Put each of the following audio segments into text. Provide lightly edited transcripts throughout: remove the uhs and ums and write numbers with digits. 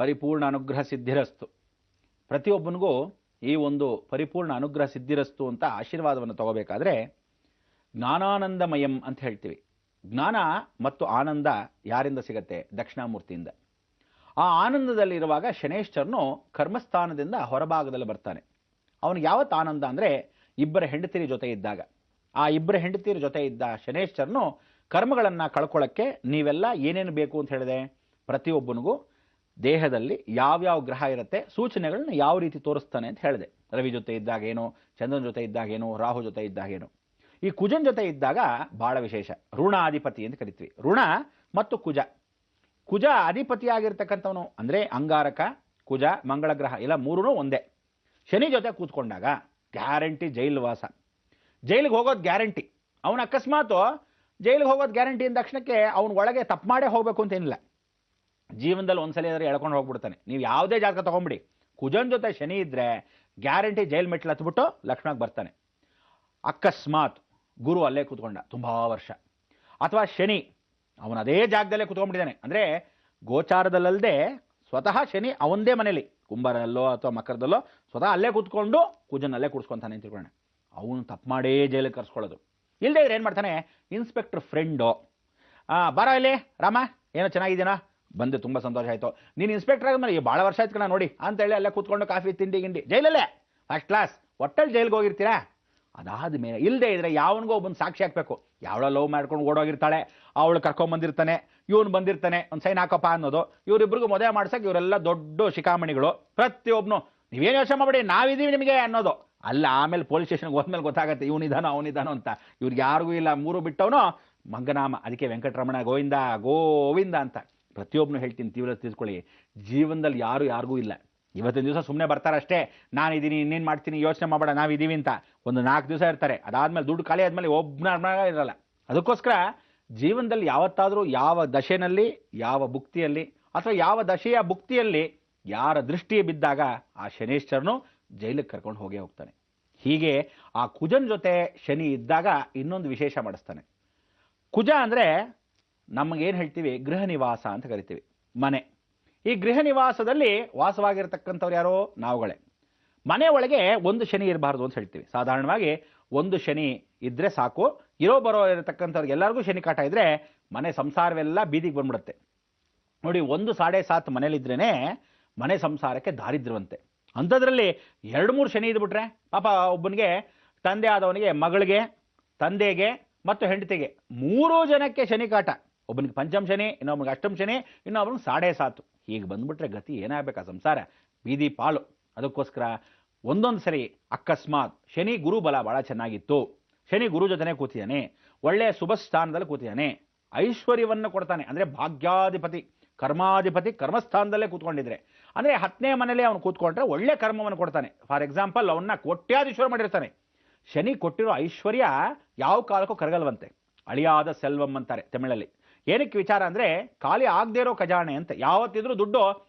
ಪರಿಪೂರ್ಣ ಅನುಗ್ರಹ ಸಿದ್ಧಿರಸ್ತು. ಪ್ರತಿಯೊಬ್ಬನಿಗೂ ಈ ಒಂದು ಪರಿಪೂರ್ಣ ಅನುಗ್ರಹ ಸಿದ್ಧಿರಸ್ತು ಅಂತ ಆಶೀರ್ವಾದವನ್ನು ತಗೋಬೇಕಾದ್ರೆ ಜ್ಞಾನಾನಂದಮಯಂ ಅಂತ ಹೇಳ್ತೀವಿ. ಜ್ಞಾನ ಮತ್ತು ಆನಂದ ಯಾರಿಂದ ಸಿಗತ್ತೆ? ದಕ್ಷಿಣಾಮೂರ್ತಿಯಿಂದ. ಆ ಆನಂದದಲ್ಲಿರುವಾಗ ಶನೇಶ್ವರನು ಕರ್ಮಸ್ಥಾನದಿಂದ ಹೊರಭಾಗದಲ್ಲಿ ಬರ್ತಾನೆ. ಅವನಿಗೆ ಯಾವತ್ತು ಆನಂದ ಅಂದರೆ ಇಬ್ಬರ ಹೆಂಡತಿಯರ ಜೊತೆ ಇದ್ದಾಗ. ಆ ಇಬ್ಬರ ಹೆಂಡತಿಯರ ಜೊತೆ ಇದ್ದ ಶನೇಶ್ವರನು ಕರ್ಮಗಳನ್ನು ಕಳ್ಕೊಳ್ಳೋಕ್ಕೆ ನೀವೆಲ್ಲ ಏನೇನು ಬೇಕು ಅಂತ ಹೇಳಿದೆ, ಪ್ರತಿಯೊಬ್ಬನಿಗೂ ದೇಹದಲ್ಲಿ ಯಾವ್ಯಾವ ಗ್ರಹ ಇರುತ್ತೆ ಸೂಚನೆಗಳನ್ನ ಯಾವ ರೀತಿ ತೋರಿಸ್ತಾನೆ ಅಂತ ಹೇಳಿದೆ. ರವಿ ಜೊತೆ ಇದ್ದಾಗೇನು, ಚಂದ್ರನ ಜೊತೆ ಇದ್ದಾಗೇನು, ರಾಹು ಜೊತೆ ಇದ್ದಾಗೇನು. ಈ ಕುಜನ್ ಜೊತೆ ಇದ್ದಾಗ ಬಹಳ ವಿಶೇಷ, ಋಣಾಧಿಪತಿ ಅಂತ ಕರಿತೀವಿ. ಋಣ ಮತ್ತು ಕುಜ. ಕುಜ ಅಧಿಪತಿಯಾಗಿರ್ತಕ್ಕಂಥವನು ಅಂದರೆ ಅಂಗಾರಕ, ಕುಜ, ಮಂಗಳ ಗ್ರಹ ಎಲ್ಲ ಮೂರೂ ಒಂದೇ. ಶನಿ ಜೊತೆ ಕೂತ್ಕೊಂಡಾಗ ಗ್ಯಾರಂಟಿ ಜೈಲು ವಾಸ. ಜೈಲಿಗೆ ಹೋಗೋದು ಗ್ಯಾರಂಟಿ. ಅವನು ಅಕಸ್ಮಾತ್ ಜೈಲಿಗೆ ಹೋಗೋದು ಗ್ಯಾರಂಟಿ ಅಂದ ತಕ್ಷಣಕ್ಕೆ ಅವನ ಒಳಗೆ ತಪ್ಪು ಮಾಡೇ ಹೋಗಬೇಕು ಅಂತೇನಿಲ್ಲ. ಜೀವನದಲ್ಲಿ ಒಂದ್ಸಲ ಆದರೆ ಎಳ್ಕೊಂಡು ಹೋಗ್ಬಿಡ್ತಾನೆ. ನೀವು ಯಾವುದೇ ಜಾತಕ ತಗೊಂಬಿಡಿ, ಕುಜನ್ ಜೊತೆ ಶನಿ ಇದ್ರೆ ಗ್ಯಾರಂಟಿ ಜೈಲ್ ಮೆಟ್ಲು ಹತ್ಬಿಟ್ಟು ಲಕ್ಷ್ಮಣಕ್ಕೆ ಬರ್ತಾನೆ. ಅಕಸ್ಮಾತ್ ಗುರು ಅಲ್ಲೇ ಕೂತ್ಕೊಂಡ ತುಂಬಾ ವರ್ಷ, ಅಥವಾ ಶನಿ ಅವನ ಅದೇ ಜಾಗದಲ್ಲೇ ಕೂತ್ಕೊಂಡ್ಬಿಟ್ಟಿದ್ದಾನೆ ಅಂದರೆ ಗೋಚಾರದಲ್ಲದೆ ಸ್ವತಃ ಶನಿ ಅವನದೇ ಮನೇಲಿ ಕುಂಬಾರಲ್ಲೋ ಅಥವಾ ಮಕರದಲ್ಲೋ ಸ್ವತಃ ಅಲ್ಲೇ ಕೂತ್ಕೊಂಡು ಕುಜನಲ್ಲೇ ಕೂಡ್ಸ್ಕೊಂತಾನೆ ಅಂತ ತಿಳ್ಕೊಂಡ, ಅವನು ತಪ್ಪು ಮಾಡೇ ಜೈಲಿಗೆ ಕರ್ಸ್ಕೊಳ್ಳೋದು. ಇಲ್ಲದೆ ಇದ್ರೆ ಏನು ಮಾಡ್ತಾನೆ, ಇನ್ಸ್ಪೆಕ್ಟರ್ ಫ್ರೆಂಡು ಬರೋ ಇಲ್ಲಿ ರಾಮ, ಏನೋ ಚೆನ್ನಾಗಿದ್ದೀನಾ, ಬಂದು ತುಂಬ ಸಂತೋಷ ಆಯಿತು, ನೀನು ಇನ್ಸ್ಪೆಕ್ಟರ್ ಆದ್ಮೇಲೆ ಭಾಳ ವರ್ಷ ಆಯ್ತು ಕಣ ನೋಡಿ ಅಂತೇಳಿ ಅಲ್ಲೇ ಕೂತ್ಕೊಂಡು ಕಾಫಿ ತಿಂಡಿ ಗಿಂಡಿ ಜೈಲಲ್ಲೇ ಫಸ್ಟ್ ಕ್ಲಾಸ್ ಒಟ್ಟಲ್ಲಿ ಜೈಲಿಗೆ ಹೋಗಿರ್ತೀರಾ. ಅದಾದ ಮೇಲೆ ಇಲ್ಲದೆ ಇದ್ರೆ ಯಾವನಿಗೋ ಒಬ್ಬನು ಸಾಕ್ಷಿ ಹಾಕಬೇಕು. ಯಾವಳೋ ಲವ್ ಮಾಡ್ಕೊಂಡು ಓಡೋಗಿರ್ತಾಳೆ, ಅವಳು ಕರ್ಕೊಂಬಂದಿರ್ತಾನೆ, ಇವನು ಬಂದಿರ್ತಾನೆ, ಒಂದು ಸೈನ್ ಹಾಕಪ್ಪ ಅನ್ನೋದು. ಇವರಿಬ್ಬರಿಗೂ ಮದುವೆ ಮಾಡ್ಸಕ್ಕೆ ಇವರೆಲ್ಲ ದೊಡ್ಡ ಶಿಖಾಮಣಿಗಳು. ಪ್ರತಿಯೊಬ್ಬನು ನೀವೇನು ಯೋಚನೆ ಮಾಡಬೇಡಿ ನಾವಿದ್ದೀವಿ ನಿಮಗೆ ಅನ್ನೋದು ಅಲ್ಲ. ಆಮೇಲೆ ಪೊಲೀಸ್ ಸ್ಟೇಷನ್ಗೆ ಹೋದ್ಮೇಲೆ ಗೊತ್ತಾಗತ್ತೆ ಇವನಿದಾನೋ ಅವನಿದಾನೋ ಅಂತ. ಇವ್ರಿಗೆ ಯಾರಿಗೂ ಇಲ್ಲ, ಮೂರು ಬಿಟ್ಟವನು ಮಂಗನಾಮ. ಅದಕ್ಕೆ ವೆಂಕಟರಮಣ ಗೋವಿಂದ ಗೋವಿಂದ ಅಂತ ಪ್ರತಿಯೊಬ್ಬನು ಹೇಳ್ತೀನಿ. ತೀವ್ರ ತಿಳ್ಕೊಳ್ಳಿ, ಜೀವನದಲ್ಲಿ ಯಾರಿಗೂ ಇಲ್ಲ. ಇವತ್ತಿನ ದಿವಸ ಸುಮ್ಮನೆ ಬರ್ತಾರಷ್ಟೇ, ನಾನಿದ್ದೀನಿ ಇನ್ನೇನು ಮಾಡ್ತೀನಿ ಯೋಚನೆ ಮಾಡಬೇಡ ನಾವಿದ್ದೀವಿ ಅಂತ. ಒಂದು 4 ದಿವಸ ಇರ್ತಾರೆ, ಅದಾದ್ಮೇಲೆ ದುಡ್ಡು ಖಾಲಿ ಆದ್ಮೇಲೆ ಒಬ್ಬನ ಇರಲ್ಲ. ಅದಕ್ಕೋಸ್ಕರ ಜೀವನದಲ್ಲಿ ಯಾವತ್ತಾದರೂ ಯಾವ ದಶೆನಲ್ಲಿ, ಯಾವ ಭುಕ್ತಿಯಲ್ಲಿ ಅಥವಾ ಯಾವ ದಶೆಯ ಭುಕ್ತಿಯಲ್ಲಿ ಯಾರ ದೃಷ್ಟಿ ಬಿದ್ದಾಗ ಆ ಶನೇಶ್ವರನು ಜೈಲಿಗೆ ಕರ್ಕೊಂಡು ಹೋಗ್ತಾನೆ. ಹೀಗೆ ಆ ಕುಜನ್ ಜೊತೆ ಶನಿ ಇದ್ದಾಗ ಇನ್ನೊಂದು ವಿಶೇಷ ಮಾಡಿಸ್ತಾನೆ. ಕುಜ ಅಂದರೆ ನಮಗೇನು ಹೇಳ್ತೀವಿ, ಗೃಹ ನಿವಾಸ ಅಂತ ಕರಿತೀವಿ, ಮನೆ. ಈ ಗೃಹ ನಿವಾಸದಲ್ಲಿ ವಾಸವಾಗಿರ್ತಕ್ಕಂಥವ್ರು ಯಾರೋ ನಾವುಗಳೇ. ಮನೆ ಒಳಗೆ ಒಂದು ಶನಿ ಇರಬಾರ್ದು ಅಂತ ಹೇಳ್ತೀವಿ. ಸಾಧಾರಣವಾಗಿ ಒಂದು ಶನಿ ಇದ್ರೆ ಸಾಕು. ಬರೋ ಇರತಕ್ಕಂಥವ್ರಿಗೆ ಎಲ್ಲರಿಗೂ ಶನಿ ಕಾಟ ಇದ್ರೆ ಮನೆ ಸಂಸಾರವೆಲ್ಲ ಬೀದಿಗೆ ಬಂದ್ಬಿಡುತ್ತೆ. ನೋಡಿ, 1.7 ಮನೇಲಿದ್ರೇನೆ ಮನೆ ಸಂಸಾರಕ್ಕೆ ದಾರಿದ್ರ್ಯವಂತೆ. ಅಂಥದ್ರಲ್ಲಿ 2-3 ಶನಿ ಇದ್ಬಿಟ್ರೆ ಪಾಪ ಒಬ್ಬನಿಗೆ, ತಂದೆ ಆದವನಿಗೆ ಮಗಳಿಗೆ, ತಂದೆಗೆ ಮತ್ತು ಹೆಂಡತಿಗೆ 3 ಜನಕ್ಕೆ ಶನಿ ಕಾಟ. ಒಬ್ಬನಿಗೆ ಪಂಚಮ ಶನಿ, ಇನ್ನೊಬ್ಬನಿಗೆ ಅಷ್ಟಮ ಶನಿ, ಇನ್ನೊಬ್ಬನಿಗೆ 7.5. ಹೀಗೆ ಬಂದ್ಬಿಟ್ರೆ ಗತಿ ಏನಾಗಬೇಕಾ, ಸಂಸಾರ ಬೀದಿ ಪಾಲು. ಅದಕ್ಕೋಸ್ಕರ ಒಂದೊಂದು ಸರಿ ಅಕಸ್ಮಾತ್ ಶನಿ ಗುರು ಬಲ ಬಹಳ ಚೆನ್ನಾಗಿತ್ತು, ಶನಿ ಗುರು ಜೊತೆನೆ ಕೂತಿದ್ದಾನೆ, ಒಳ್ಳೆಯ ಶುಭ ಸ್ಥಾನದಲ್ಲಿ ಕೂತಿದ್ದಾನೆ, ಐಶ್ವರ್ಯವನ್ನು ಕೊಡ್ತಾನೆ. ಅಂದರೆ ಭಾಗ್ಯಾಧಿಪತಿ, ಕರ್ಮಾಧಿಪತಿ ಕರ್ಮಸ್ಥಾನದಲ್ಲೇ ಕೂತ್ಕೊಂಡಿದ್ರೆ, ಅಂದರೆ 10ನೇ ಮನೇಲಿ ಅವನು ಕೂತ್ಕೊಂಡ್ರೆ ಒಳ್ಳೆ ಕರ್ಮವನ್ನು ಕೊಡ್ತಾನೆ. ಫಾರ್ ಎಕ್ಸಾಂಪಲ್, ಅವನ್ನ ಕೋಟ್ಯಾಧೀಶ್ವರ ಮಾಡಿರ್ತಾನೆ. ಶನಿ ಕೊಟ್ಟಿರೋ ಐಶ್ವರ್ಯ ಯಾವ ಕಾಲಕ್ಕೂ ಕರಗಲ್ವಂತೆ. ಅಳಿಯಾದ ಸೆಲ್ವಂ ಅಂತಾರೆ ತಮಿಳಲ್ಲಿ. ಏನಕ್ಕೆ ವಿಚಾರ ಅಂದರೆ ಖಾಲಿ ಆಗದೇ ಇರೋ ಖಜಾನೆ ಅಂತ. ಯಾವತ್ತಿದ್ರೂ ದುಡ್ಡು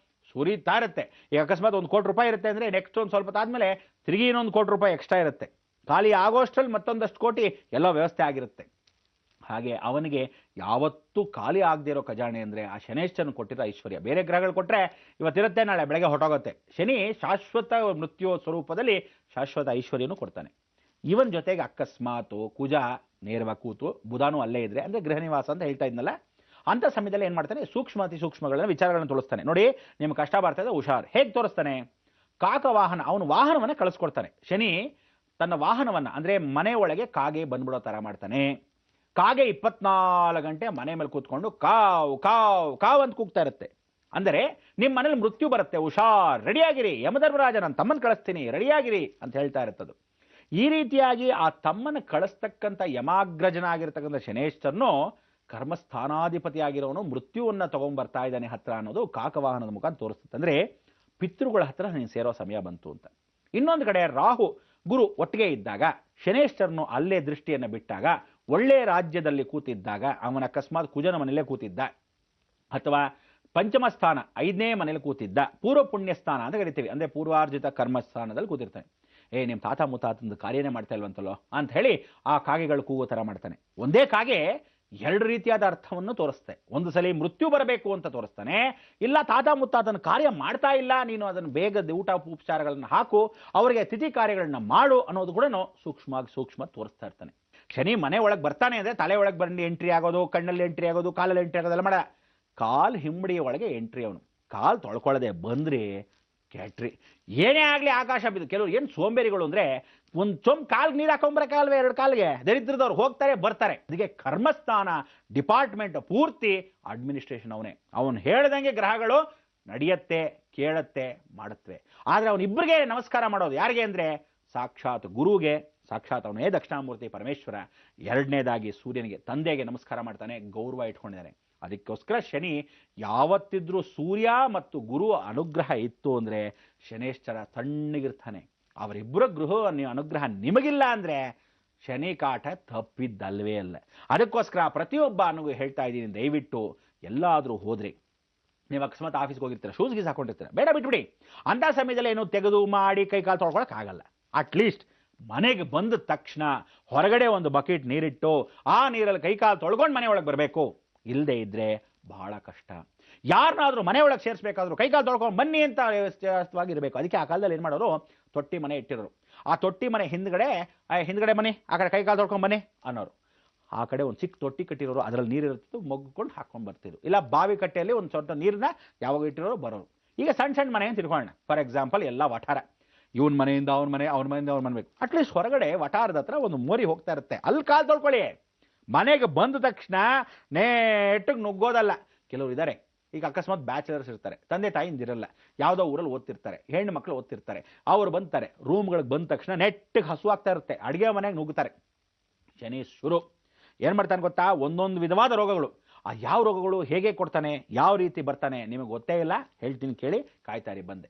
ಸುರಿತಾ ಇರುತ್ತೆ. ಈಗ ಅಕಸ್ಮಾತ್ 1 ಕೋಟಿ ರೂಪಾಯಿ ಇರುತ್ತೆ ಅಂದರೆ ನೆಕ್ಸ್ಟ್ ಒಂದು ಸ್ವಲ್ಪ ಆದಮೇಲೆ ತಿರುಗಿ ಇನ್ನೊಂದು ಕೋಟಿ ರೂಪಾಯಿ ಎಕ್ಸ್ಟ್ರಾ ಇರುತ್ತೆ. ಖಾಲಿ ಆಗೋಷ್ಟರಲ್ಲಿ ಮತ್ತೊಂದಷ್ಟು ಕೋಟಿ ಎಲ್ಲ ವ್ಯವಸ್ಥೆ ಆಗಿರುತ್ತೆ. ಹಾಗೆ ಅವನಿಗೆ ಯಾವತ್ತೂ ಖಾಲಿ ಆಗದೇ ಇರೋ ಖಜಾನೆ ಅಂದರೆ ಆ ಶನೇಶ್ವರನು ಕೊಟ್ಟಿರೋ ಐಶ್ವರ್ಯ. ಬೇರೆ ಗ್ರಹಗಳು ಕೊಟ್ಟರೆ ಇವತ್ತಿರುತ್ತೆ, ನಾಳೆ ಬೆಳಗ್ಗೆ ಹೊಟ್ಟೋಗುತ್ತೆ. ಶನಿ ಶಾಶ್ವತ ಮೃತ್ಯು ಸ್ವರೂಪದಲ್ಲಿ ಶಾಶ್ವತ ಐಶ್ವರ್ಯನೂ ಕೊಡ್ತಾನೆ. ಇವನ್ ಜೊತೆಗೆ ಅಕಸ್ಮಾತು ಕುಜ ನೇರವಾಗಿ ಕೂತು ಬುಧಾನು ಅಲ್ಲೇ ಇದ್ರೆ, ಅಂದರೆ ಗೃಹ ನಿವಾಸ ಅಂತ ಹೇಳ್ತಾ ಇದ್ನಲ್ಲ, ಅಂಥ ಸಮಯದಲ್ಲಿ ಏನು ಮಾಡ್ತಾನೆ, ಅತಿ ಸೂಕ್ಷ್ಮಗಳನ್ನ ವಿಚಾರಗಳನ್ನು ತೋರಿಸ್ತಾನೆ. ನೋಡಿ, ನಿಮ್ಗೆ ಕಷ್ಟ ಬರ್ತಾ ಇದೆ, ಹುಷಾರ್. ಹೇಗೆ ತೋರಿಸ್ತಾನೆ? ಕಾಕ ವಾಹನ, ಅವನು ವಾಹನವನ್ನು ಕಳಿಸ್ಕೊಡ್ತಾನೆ. ಶನಿ ತನ್ನ ವಾಹನವನ್ನು, ಅಂದರೆ ಮನೆ ಒಳಗೆ ಕಾಗೆ ಬಂದ್ಬಿಡೋ ಥರ ಮಾಡ್ತಾನೆ. ಕಾಗೆ 24 ಗಂಟೆ ಮನೆ ಮೇಲೆ ಕೂತ್ಕೊಂಡು ಕಾವ್ ಕಾವ್ ಕಾವ್ ಅಂತ ಕೂಗ್ತಾ ಇರುತ್ತೆ. ಅಂದರೆ ನಿಮ್ಮ ಮನೇಲಿ ಮೃತ್ಯು ಬರುತ್ತೆ, ಹುಷಾರ್, ರೆಡಿಯಾಗಿರಿ, ಯಮಧರ್ಮರಾಜ ನನ್ನ ತಮ್ಮನ ಕಳಿಸ್ತೀನಿ, ರೆಡಿಯಾಗಿರಿ ಅಂತ ಹೇಳ್ತಾ ಇರುತ್ತದು. ಈ ರೀತಿಯಾಗಿ ಆ ತಮ್ಮನ ಕಳಿಸ್ತಕ್ಕಂಥ ಯಮಾಗ್ರಜನಾಗಿರ್ತಕ್ಕಂಥ ಶನೇಶ್ವರನು ಕರ್ಮಸ್ಥಾನಾಧಿಪತಿ ಆಗಿರೋನು ಮೃತ್ಯುವನ್ನು ತಗೊಂಡ್ಬರ್ತಾ ಇದ್ದಾನೆ ಹತ್ರ ಅನ್ನೋದು ಕಾಕವಾಹನದ ಮುಖ ತೋರಿಸುತ್ತೆ. ಅಂದರೆ ಪಿತೃಗಳ ಹತ್ರ ನೀನು ಸೇರೋ ಸಮಯ ಬಂತು ಅಂತ. ಇನ್ನೊಂದು ಕಡೆ ರಾಹು ಗುರು ಒಟ್ಟಿಗೆ ಇದ್ದಾಗ, ಶನೇಶ್ವರನು ಅಲ್ಲೇ ದೃಷ್ಟಿಯನ್ನು ಬಿಟ್ಟಾಗ, ಒಳ್ಳೆ ರಾಜ್ಯದಲ್ಲಿ ಕೂತಿದ್ದಾಗ, ಅವನ ಅಕಸ್ಮಾತ್ ಕುಜನ ಮನೆಯಲ್ಲೇ ಕೂತಿದ್ದ, ಅಥವಾ ಪಂಚಮ ಸ್ಥಾನ 5ನೇ ಮನೇಲಿ ಕೂತಿದ್ದ, ಪೂರ್ವ ಪುಣ್ಯ ಸ್ಥಾನ ಅಂತ ಕರಿತೀವಿ, ಅಂದರೆ ಪೂರ್ವಾರ್ಜಿತ ಕರ್ಮಸ್ಥಾನದಲ್ಲಿ ಕೂತಿರ್ತಾನೆ. ನಿಮ್ಮ ತಾತ ಮುತ್ತಾತಂದು ಕಾರ್ಯನೇ ಮಾಡ್ತಾ ಇಲ್ವಂತಲ್ಲೋ ಅಂತ ಹೇಳಿ ಆ ಕಾಗೆಗಳು ಕೂಗೋ ಥರ ಮಾಡ್ತಾನೆ. ಒಂದೇ ಕಾಗೆ ಎರಡು ರೀತಿಯಾದ ಅರ್ಥವನ್ನು ತೋರಿಸ್ತೆ. ಒಂದು ಸಲ ಮೃತ್ಯು ಬರಬೇಕು ಅಂತ ತೋರಿಸ್ತಾನೆ, ಇಲ್ಲ ತಾತ ಮುತ್ತಾತನ ಕಾರ್ಯ ಮಾಡ್ತಾ ಇಲ್ಲ, ನೀನು ಅದನ್ನು ಬೇಗ ಊಟ ಉಪಚಾರಗಳನ್ನು ಹಾಕು, ಅವರಿಗೆ ತಿಥಿ ಕಾರ್ಯಗಳನ್ನ ಮಾಡು ಅನ್ನೋದು ಕೂಡ ಸೂಕ್ಷ್ಮ ತೋರಿಸ್ತಾ ಇರ್ತಾನೆ. ಶನಿ ಮನೆ ಒಳಗೆ ಬರ್ತಾನೆ ಅಂದರೆ ತಲೆ ಒಳಗೆ ಬಂದು ಎಂಟ್ರಿ ಆಗೋದು, ಕಣ್ಣಲ್ಲಿ ಎಂಟ್ರಿ ಆಗೋದು, ಕಾಲಲ್ಲಿ ಎಂಟ್ರಿ ಆಗೋದೆಲ್ಲ ಮಾಡ, ಕಾಲ್ ಹಿಂಬಡಿಯ ಒಳಗೆ ಎಂಟ್ರಿ. ಅವನು ಕಾಲ್ ತೊಳ್ಕೊಳ್ಳದೆ ಬಂದ್ರಿ ಕೆಟ್ರಿ. ಏನೇ ಆಗಲಿ ಆಕಾಶ ಬಿದ್ದು. ಕೆಲವರು ಏನು ಸೋಂಬೇರಿಗಳು ಅಂದರೆ ಒಂದು ಕಾಲ್ಗೆ ನೀರು ಹಾಕೊಂಬರಕ್ಕಾಗಲ್ವೇ, ಎರಡು ಕಾಲ್ಗೆ ದರಿದ್ರದವ್ರು ಹೋಗ್ತಾರೆ ಬರ್ತಾರೆ. ಅದಕ್ಕೆ ಕರ್ಮಸ್ಥಾನ ಡಿಪಾರ್ಟ್ಮೆಂಟ್ ಪೂರ್ತಿ ಅಡ್ಮಿನಿಸ್ಟ್ರೇಷನ್ ಅವನೇ. ಅವನು ಹೇಳ್ದಂಗೆ ಗ್ರಹಗಳು ನಡೆಯತ್ತೆ, ಕೇಳತ್ತೆ, ಮಾಡುತ್ತವೆ. ಆದರೆ ಅವನಿಬ್ಬರಿಗೆ ನಮಸ್ಕಾರ ಮಾಡೋದು ಯಾರಿಗೆ ಅಂದರೆ ಸಾಕ್ಷಾತ್ ಗುರುಗೆ, ಸಾಕ್ಷಾತ್ ಅವನೇ ದಕ್ಷಿಣಾಮೂರ್ತಿ ಪರಮೇಶ್ವರ. ಎರಡನೇದಾಗಿ ಸೂರ್ಯನಿಗೆ, ತಂದೆಗೆ ನಮಸ್ಕಾರ ಮಾಡ್ತಾನೆ, ಗೌರವ ಇಟ್ಕೊಂಡಿದ್ದಾನೆ. ಅದಕ್ಕೋಸ್ಕರ ಶನಿ ಯಾವತ್ತಿದ್ರೂ ಸೂರ್ಯ ಮತ್ತು ಗುರು ಅನುಗ್ರಹ ಇತ್ತು ಅಂದರೆ ಶನೇಶ್ವರ ತಣ್ಣಗಿರ್ತಾನೆ. ಅವರಿಬ್ಬರ ಅನುಗ್ರಹ ನಿಮಗಿಲ್ಲ ಅಂದರೆ ಶನಿ ಕಾಟ ತಪ್ಪಿದ್ದಲ್ವೇ ಅಲ್ಲ. ಅದಕ್ಕೋಸ್ಕರ ಪ್ರತಿಯೊಬ್ಬ ನನಗೂ ಹೇಳ್ತಾ ಇದ್ದೀನಿ, ದಯವಿಟ್ಟು ಎಲ್ಲಾದರೂ ಹೋದ್ರಿ, ನೀವು ಅಕಸ್ಮಾತ್ ಆಫೀಸ್ಗೆ ಹೋಗಿರ್ತೀರ, ಶೂಸ್ ಗೀಸ್ ಹಾಕೊಂಡಿರ್ತೀರ, ಬೇಡ ಬಿಟ್ಬಿಡಿ. ಅಂಥ ಸಮಯದಲ್ಲಿ ಏನು ತೆಗೆದು ಮಾಡಿ ಕೈ ಕಾಲು ತೊಳ್ಕೊಳಕ್ಕಾಗಲ್ಲ. ಅಟ್ಲೀಸ್ಟ್ ಮನೆಗೆ ಬಂದ ತಕ್ಷಣ ಹೊರಗಡೆ ಒಂದು ಬಕೆಟ್ ನೀರಿಟ್ಟು ಆ ನೀರಲ್ಲಿ ಕೈ ಕಾಲು ತೊಳ್ಕೊಂಡು ಮನೆ ಒಳಗೆ ಬರಬೇಕು. ಇಲ್ಲದೆ ಇದ್ರೆ ಬಹಳ ಕಷ್ಟ. ಯಾರನ್ನಾದ್ರೂ ಮನೆ ಒಳಗೆ ಸೇರಿಸಬೇಕಾದ್ರೂ ಕೈಕಾಲು ತೊಳ್ಕೊಂಡು ಬನ್ನಿ ಅಂತ ವ್ಯವಸ್ಥಿತವಾಗಿರಬೇಕು. ಅದಕ್ಕೆ ಆ ಕಾಲದಲ್ಲಿ ಏನು ಮಾಡೋರು, ತೊಟ್ಟಿ ಮನೆ ಇಟ್ಟಿರೋರು. ಆ ತೊಟ್ಟಿ ಮನೆ ಹಿಂದ್ಗಡೆ ಮನೆ, ಆ ಕಡೆ ಕೈಕಾಲು ತೊಳ್ಕೊಂಡು ಬನ್ನಿ ಅನ್ನೋರು. ಆ ಕಡೆ ಒಂದು ಚಿಕ್ಕ ತೊಟ್ಟಿ ಕಟ್ಟಿರೋರು, ಅದರಲ್ಲಿ ನೀರು ಇರ್ತಿತ್ತು, ಮೊಗ್ಕೊಂಡು ಹಾಕೊಂಡು ಬರ್ತಿದ್ರು. ಇಲ್ಲ ಬಾವಿ ಕಟ್ಟೆಯಲ್ಲಿ ಒಂದು ಸ್ವಲ್ಪ ನೀರನ್ನ ಯಾವಾಗ ಇಟ್ಟಿರೋರು ಬರೋರು. ಈಗ ಸಣ್ಣ ಸಣ್ಣ ಮನೆ ಅಂತ ತಿಳ್ಕೊಳ್ಳೋಣ. ಫಾರ್ ಎಕ್ಸಾಂಪಲ್ ಎಲ್ಲ ವಠಾರ, ಇವನ್ ಮನೆಯಿಂದ ಅವ್ನ ಮನೆ, ಅವ್ನ ಮನೆಯಿಂದ ಅವ್ನ ಮನೆ ಬೇಕು. ಅಟ್ಲೀಸ್ಟ್ ಹೊರಗಡೆ ವಠಾರದ ಹತ್ರ ಒಂದು ಮೋರಿ ಹೋಗ್ತಾ ಇರುತ್ತೆ, ಅಲ್ಲಿ ಕಾಲು ತೊಳ್ಕೊಳ್ಳಿ. ಮನೆಗೆ ಬಂದ ತಕ್ಷಣ ನೇಟಿಗೆ ನುಗ್ಗೋದಲ್ಲ. ಕೆಲವರು ಇದ್ದಾರೆ, ಈಗ ಅಕಸ್ಮಾತ್ ಬ್ಯಾಚುಲರ್ಸ್ ಇರ್ತಾರೆ, ತಂದೆ ತಾಯಿಂದಿರಲ್ಲ, ಯಾವುದೋ ಊರಲ್ಲಿ ಓದ್ತಿರ್ತಾರೆ, ಹೆಣ್ಣು ಮಕ್ಕಳು ಓದ್ತಿರ್ತಾರೆ, ಅವ್ರು ಬಂತಾರೆ, ರೂಮ್ಗಳಿಗೆ ಬಂದ ತಕ್ಷಣ ನೆಟ್ಟಿಗೆ ಹಸುವಾಗ್ತಾ ಇರುತ್ತೆ, ಅಡುಗೆ ಮನೆಗೆ ನುಗ್ಗುತ್ತಾರೆ. ಶನಿ ಶುರು ಏನು ಮಾಡ್ತಾನೆ ಗೊತ್ತಾ, ಒಂದೊಂದು ವಿಧವಾದ ರೋಗಗಳು. ಆ ಯಾವ ರೋಗಗಳು ಹೇಗೆ ಕೊಡ್ತಾನೆ, ಯಾವ ರೀತಿ ಬರ್ತಾನೆ ನಿಮಗೆ ಗೊತ್ತೇ ಇಲ್ಲ. ಹೇಳ್ತೀನಿ ಕೇಳಿ, ಕಾಯ್ತಾರಿ ಬಂದೆ.